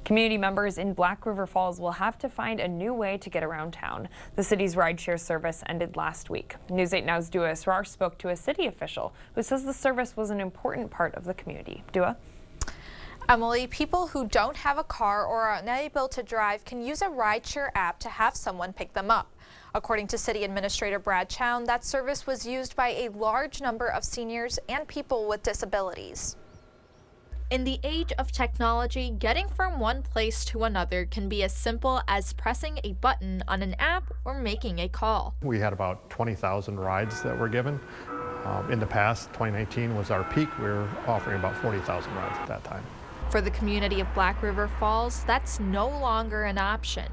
Community members in Black River Falls will have to find a new way to get around town. The city's rideshare service ended last week. News 8 Now's Dua Israr spoke to a city official who says the service was an important part of the community. Dua? Emily, people who don't have a car or are unable to drive can use a rideshare app to have someone pick them up. According to City Administrator Brad Chown, that service was used by a large number of seniors and people with disabilities. In the age of technology, getting from one place to another can be as simple as pressing a button on an app or making a call. We had about 20,000 rides that were given. In the past, 2019 was our peak. We were offering about 40,000 rides at that time. For the community of Black River Falls, that's no longer an option.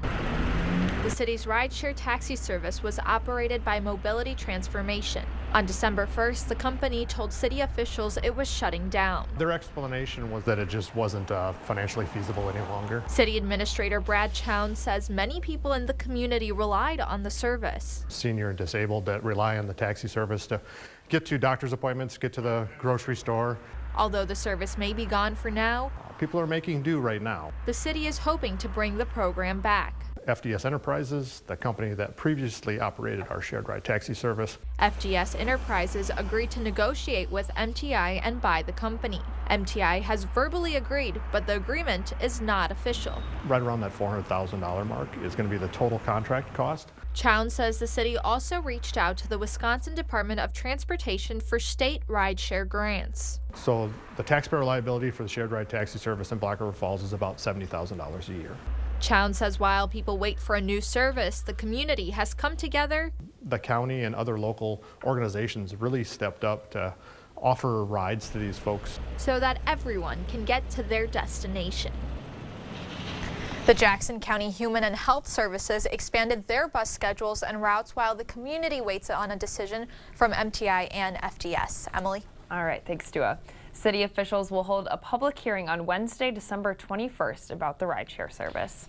The city's rideshare taxi service was operated by Mobility Transformation. On December 1st, the company told city officials it was shutting down. Their explanation was that it just wasn't financially feasible any longer. City Administrator Brad Chown says many people in the community relied on the service. Senior and disabled that rely on the taxi service to get to doctor's appointments, get to the grocery store. Although the service may be gone for now, people are making do right now. The city is hoping to bring the program back. FDS Enterprises, the company that previously operated our shared ride taxi service. FDS Enterprises agreed to negotiate with MTI and buy the company. MTI has verbally agreed, but the agreement is not official. Right around that $400,000 mark is going to be the total contract cost. Chown says the city also reached out to the Wisconsin Department of Transportation for state rideshare grants. So the taxpayer liability for the shared ride taxi service in Black River Falls is about $70,000 a year. Chown says while people wait for a new service, the community has come together. The county and other local organizations really stepped up to offer rides to these folks so that everyone can get to their destination. The Jackson County Human and Health Services expanded their bus schedules and routes while the community waits on a decision from MTI and FDS. Emily? All right, thanks, Dua. City officials will hold a public hearing on Wednesday, December 21st about the rideshare service.